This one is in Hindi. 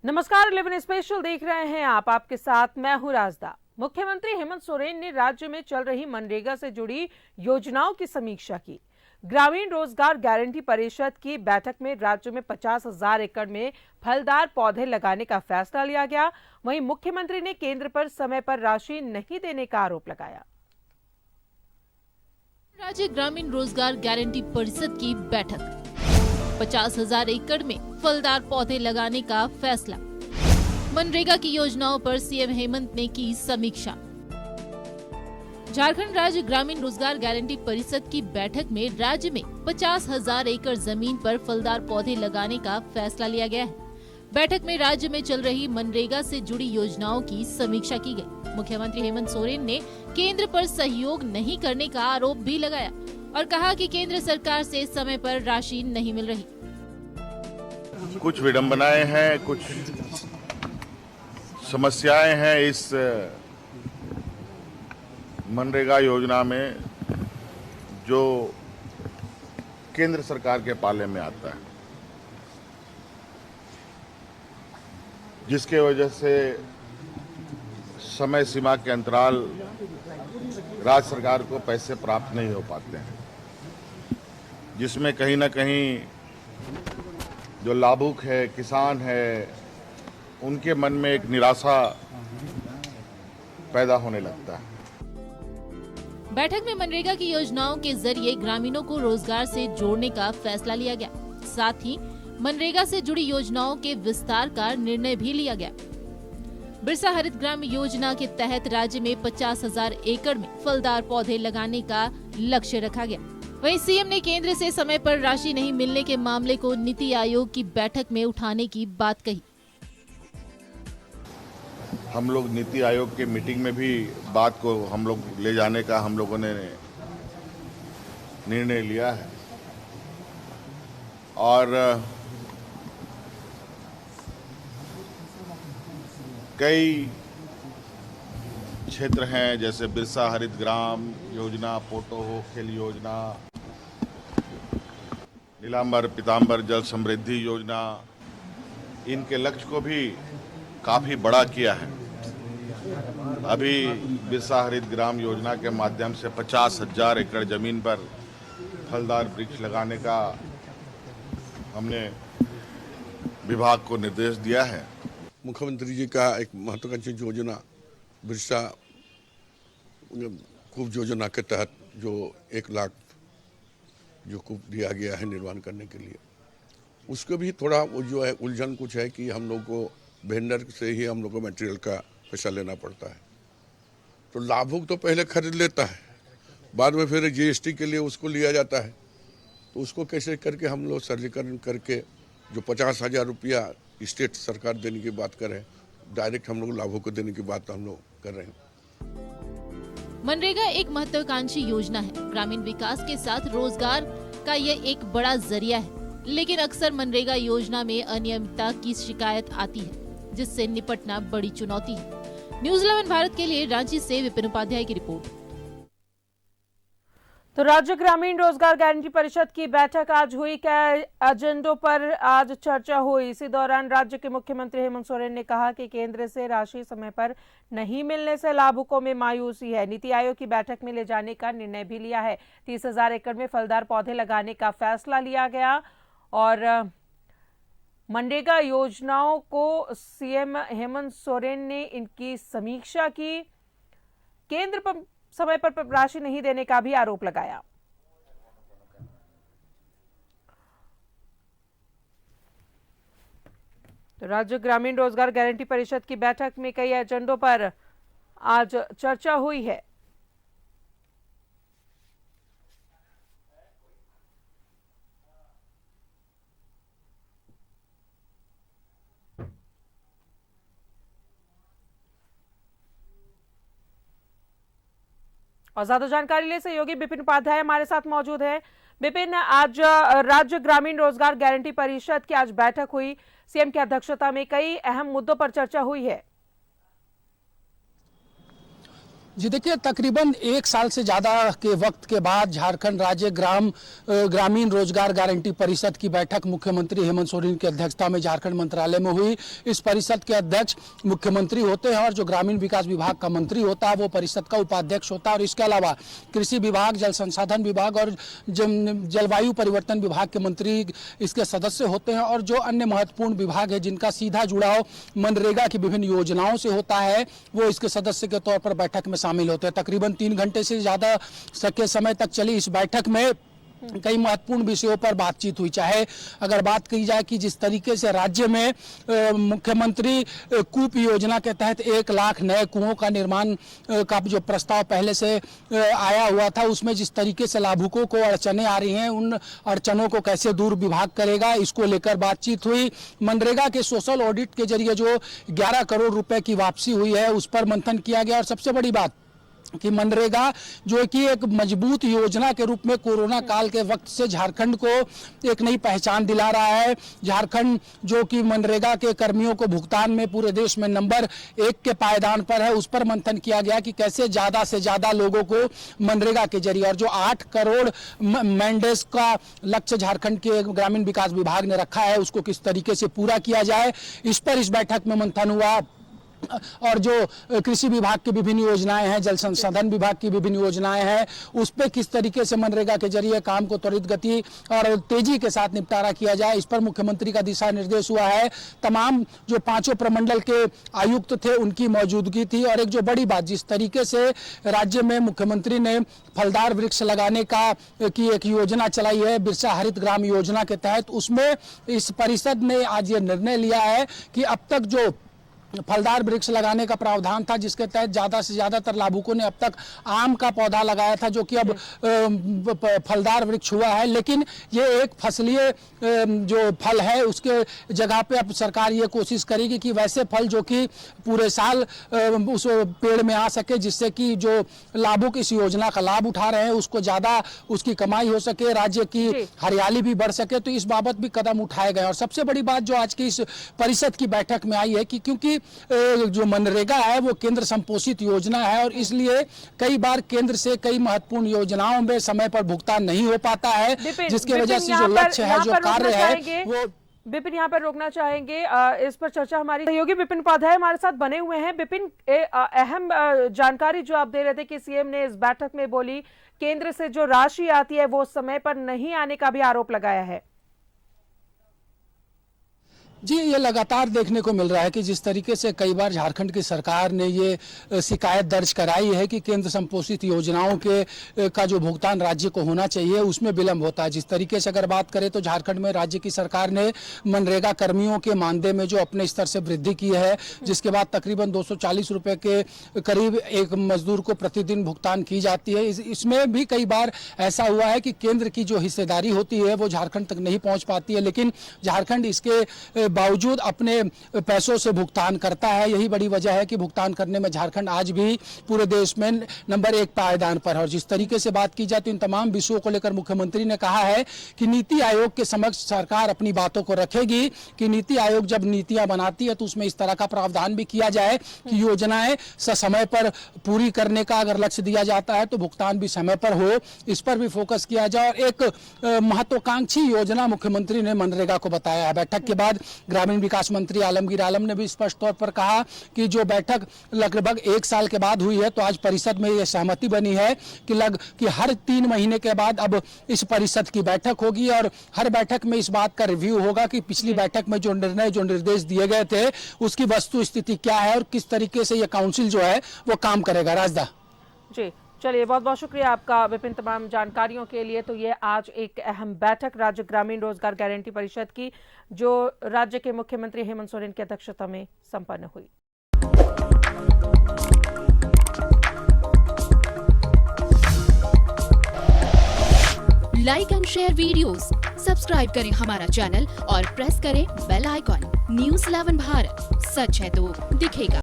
नमस्कार, 11 स्पेशल देख रहे हैं आप। आपके साथ मैं हूं राजदा। मुख्यमंत्री हेमंत सोरेन ने राज्य में चल रही मनरेगा से जुड़ी योजनाओं की समीक्षा की। ग्रामीण रोजगार गारंटी परिषद की बैठक में राज्य में 50,000 एकड़ में फलदार पौधे लगाने का फैसला लिया गया। वहीं मुख्यमंत्री ने केंद्र पर समय पर राशि नहीं देने का आरोप लगाया। राज्य ग्रामीण रोजगार गारंटी परिषद की बैठक, 50,000 एकड़ में फलदार पौधे लगाने का फैसला। मनरेगा की योजनाओं पर सीएम हेमंत ने की समीक्षा। झारखंड राज्य ग्रामीण रोजगार गारंटी परिषद की बैठक में राज्य में 50,000 एकड़ जमीन पर फलदार पौधे लगाने का फैसला लिया गया है। बैठक में राज्य में चल रही मनरेगा से जुड़ी योजनाओं की समीक्षा की गई। मुख्यमंत्री हेमंत सोरेन ने केंद्र पर सहयोग नहीं करने का आरोप भी लगाया और कहा कि केंद्र सरकार से समय पर राशि नहीं मिल रही। कुछ विडंबनाएं हैं, कुछ समस्याएं हैं इस मनरेगा योजना में जो केंद्र सरकार के पाले में आता है, जिसके वजह से समय सीमा के अंतराल राज्य सरकार को पैसे प्राप्त नहीं हो पाते हैं, जिसमें कहीं ना कहीं जो लाभुक है, किसान है, उनके मन में एक निराशा पैदा होने लगता है। बैठक में मनरेगा की योजनाओं के जरिए ग्रामीणों को रोजगार से जोड़ने का फैसला लिया गया। साथ ही मनरेगा से जुड़ी योजनाओं के विस्तार का निर्णय भी लिया गया। बिरसा हरित ग्राम योजना के तहत राज्य में 50,000 एकड़ में फलदार पौधे लगाने का लक्ष्य रखा गया। वहीं सीएम ने केंद्र से समय पर राशि नहीं मिलने के मामले को नीति आयोग की बैठक में उठाने की बात कही। हम लोग नीति आयोग के मीटिंग में भी बात को हम लोग ले जाने का हम लोगों ने निर्णय लिया है और कई क्षेत्र हैं जैसे बिरसा हरित ग्राम योजना, पोटो खेल योजना, नीलांबर पीतांबर जल समृद्धि योजना, इनके लक्ष्य को भी काफी बड़ा किया है। अभी बिरसा हरित ग्राम योजना के माध्यम से 50,000 एकड़ जमीन पर फलदार वृक्ष लगाने का हमने विभाग को निर्देश दिया है। मुख्यमंत्री जी का एक महत्वाकांक्षी योजना बिरसा कूप योजना के तहत जो 1 लाख जो कूप दिया गया है निर्माण करने के लिए, उसको भी थोड़ा वो जो है उलझन कुछ है कि हम लोग को वेंडर से ही हम लोग को मटेरियल का पैसा लेना पड़ता है। तो लाभुक तो पहले खरीद लेता है, बाद में फिर जीएसटी के लिए उसको लिया जाता है। तो उसको कैसे करके हम लोग सरलीकरण करके जो 50,000 रुपया स्टेट सरकार देने की बात कर रहे हैं, डायरेक्ट हम लोग लाभों को देने की बात हम लोग कर रहे हैं। मनरेगा एक महत्वाकांक्षी योजना है। ग्रामीण विकास के साथ रोजगार का यह एक बड़ा जरिया है, लेकिन अक्सर मनरेगा योजना में अनियमितता की शिकायत आती है, जिससे निपटना बड़ी चुनौती है। न्यूज़ 11 भारत के लिए रांची से विपिन उपाध्याय की रिपोर्ट। तो राज्य ग्रामीण रोजगार गारंटी परिषद की बैठक आज हुई। क्या एजेंडों पर आज चर्चा हुई? इसी दौरान राज्य के मुख्यमंत्री हेमंत सोरेन ने कहा कि केंद्र से राशि समय पर नहीं मिलने से लाभुकों में मायूसी है। नीति आयोग की बैठक में ले जाने का निर्णय भी लिया है। 30,000 एकड़ में फलदार पौधे लगाने का फैसला लिया गया और मनरेगा योजनाओं को सीएम हेमंत सोरेन ने इनकी समीक्षा की। केंद्र पर समय पर राशि नहीं देने का भी आरोप लगाया। तो राज्य ग्रामीण रोजगार गारंटी परिषद की बैठक में कई एजेंडों पर आज चर्चा हुई है। और ज्यादा जानकारी लिए सहयोगी विपिन उपाध्याय हमारे साथ मौजूद है। विपिन, आज राज्य ग्रामीण रोजगार गारंटी परिषद की आज बैठक हुई। सीएम की अध्यक्षता में कई अहम मुद्दों पर चर्चा हुई है। जी देखिए, तकरीबन 1 साल से ज़्यादा के वक्त के बाद झारखंड राज्य ग्रामीण रोजगार गारंटी परिषद की बैठक मुख्यमंत्री हेमंत सोरेन की अध्यक्षता में झारखंड मंत्रालय में हुई। इस परिषद के अध्यक्ष मुख्यमंत्री होते हैं और जो ग्रामीण विकास विभाग का मंत्री होता है वो परिषद का उपाध्यक्ष होता है। और इसके अलावा कृषि विभाग, जल संसाधन विभाग और जलवायु परिवर्तन विभाग के मंत्री इसके सदस्य होते हैं। और जो अन्य महत्वपूर्ण विभाग है जिनका सीधा जुड़ाव मनरेगा की विभिन्न योजनाओं से होता है वो इसके सदस्य के तौर पर बैठक में शामिल होते हैं। तकरीबन 3 घंटे से ज़्यादा के समय तक चली इस बैठक में कई महत्वपूर्ण विषयों पर बातचीत हुई। चाहे अगर बात की जाए कि जिस तरीके से राज्य में मुख्यमंत्री कूप योजना के तहत 1 लाख नए कुओं का निर्माण का जो प्रस्ताव पहले से आया हुआ था, उसमें जिस तरीके से लाभुकों को अड़चनें आ रही हैं, उन अड़चनों को कैसे दूर विभाग करेगा, इसको लेकर बातचीत हुई। मनरेगा के सोशल ऑडिट के जरिए जो 11 करोड़ रुपए की वापसी हुई है उस पर मंथन किया गया। और सबसे बड़ी बात कि मनरेगा जो कि एक मजबूत योजना के रूप में कोरोना काल के वक्त से झारखंड को एक नई पहचान दिला रहा है। झारखंड जो कि मनरेगा के कर्मियों को भुगतान में पूरे देश में नंबर 1 के पायदान पर है, उस पर मंथन किया गया कि कैसे ज़्यादा से ज़्यादा लोगों को मनरेगा के जरिए, और जो 8 करोड़ मैंडेज का लक्ष्य झारखंड के ग्रामीण विकास विभाग ने रखा है उसको किस तरीके से पूरा किया जाए, इस पर इस बैठक में मंथन हुआ। और जो कृषि विभाग की विभिन्न योजनाएं हैं, जल संसाधन विभाग की विभिन्न योजनाएं हैं, उस पर किस तरीके से मनरेगा के जरिए काम को त्वरित गति और तेजी के साथ निपटारा किया जाए, इस पर मुख्यमंत्री का दिशा निर्देश हुआ है। तमाम जो 5 प्रमंडल के आयुक्त थे उनकी मौजूदगी थी। और एक जो बड़ी बात, जिस तरीके से राज्य में मुख्यमंत्री ने फलदार वृक्ष लगाने की एक योजना चलाई है बिरसा हरित ग्राम योजना के तहत, उसमें इस परिषद ने आज ये निर्णय लिया है कि अब तक जो फलदार वृक्ष लगाने का प्रावधान था जिसके तहत ज़्यादा से ज़्यादातर लाभुकों ने अब तक आम का पौधा लगाया था जो कि अब फलदार वृक्ष हुआ है, लेकिन ये एक फसलीय जो फल है उसके जगह पे अब सरकार ये कोशिश करेगी कि वैसे फल जो कि पूरे साल उस पेड़ में आ सके, जिससे कि जो लाभुक इस योजना का लाभ उठा रहे हैं उसको ज़्यादा उसकी कमाई हो सके, राज्य की हरियाली भी बढ़ सके। तो इस बाबत भी कदम उठाए गए। और सबसे बड़ी बात जो आज की इस परिषद की बैठक में आई है कि क्योंकि जो मनरेगा है वो केंद्र संपोषित योजना है और इसलिए कई बार केंद्र से कई महत्वपूर्ण योजनाओं में समय पर भुगतान नहीं हो पाता है, जिसकी वजह से जो लक्ष्य है, जो कार्य है वो। विपिन, यहाँ पर रोकना चाहेंगे। इस पर चर्चा हमारी सहयोगी विपिन उपाध्याय हमारे साथ बने हुए हैं। विपिन, अहम जानकारी जो आप दे रहे थे कि सीएम ने इस बैठक में बोली केंद्र से जो राशि आती है वो समय पर नहीं आने का भी आरोप लगाया है। जी, ये लगातार देखने को मिल रहा है कि जिस तरीके से कई बार झारखंड की सरकार ने ये शिकायत दर्ज कराई है कि केंद्र संपोषित योजनाओं का जो भुगतान राज्य को होना चाहिए उसमें विलंब होता है। जिस तरीके से अगर बात करें तो झारखंड में राज्य की सरकार ने मनरेगा कर्मियों के मानदेय में जो अपने स्तर से वृद्धि की है, जिसके बाद तकरीबन 240 रुपये के करीब एक मजदूर को प्रतिदिन भुगतान की जाती है। इसमें भी कई बार ऐसा हुआ है कि केंद्र की जो हिस्सेदारी होती है वो झारखंड तक नहीं पहुँच पाती है, लेकिन झारखंड इसके बावजूद अपने पैसों से भुगतान करता है। यही बड़ी वजह है कि भुगतान करने में झारखंड आज भी पूरे देश में नंबर 1 पायदान पर है। और जिस तरीके से बात की जाए तो इन तमाम विषयों को लेकर मुख्यमंत्री ने कहा है कि नीति आयोग के समक्ष सरकार अपनी बातों को रखेगी कि नीति आयोग जब नीतियां बनाती है तो उसमें इस तरह का प्रावधान भी किया जाए कि योजनाएं समय पर पूरी करने का अगर लक्ष्य दिया जाता है तो भुगतान भी समय पर हो, इस पर भी फोकस किया जाए। और एक महत्वाकांक्षी योजना मुख्यमंत्री ने मनरेगा को बताया है। बैठक के बाद ग्रामीण विकास मंत्री आलमगीर आलम ने भी स्पष्ट तौर पर कहा कि जो बैठक लगभग 1 साल के बाद हुई है तो आज परिषद में यह सहमति बनी है कि हर 3 महीने के बाद अब इस परिषद की बैठक होगी और हर बैठक में इस बात का रिव्यू होगा कि पिछली बैठक में जो निर्देश दिए गए थे उसकी वस्तु स्थिति क्या है और किस तरीके से यह काउंसिल जो है वो काम करेगा। राजदा जी, चलिए, बहुत बहुत शुक्रिया आपका विपिन तमाम जानकारियों के लिए। तो ये आज एक अहम बैठक राज्य ग्रामीण रोजगार गारंटी परिषद की जो राज्य के मुख्यमंत्री हेमंत सोरेन की अध्यक्षता में संपन्न हुई। Like and share videos, subscribe करें हमारा चैनल और प्रेस करें बेल आइकॉन। News 11 भारत, सच है तो दिखेगा।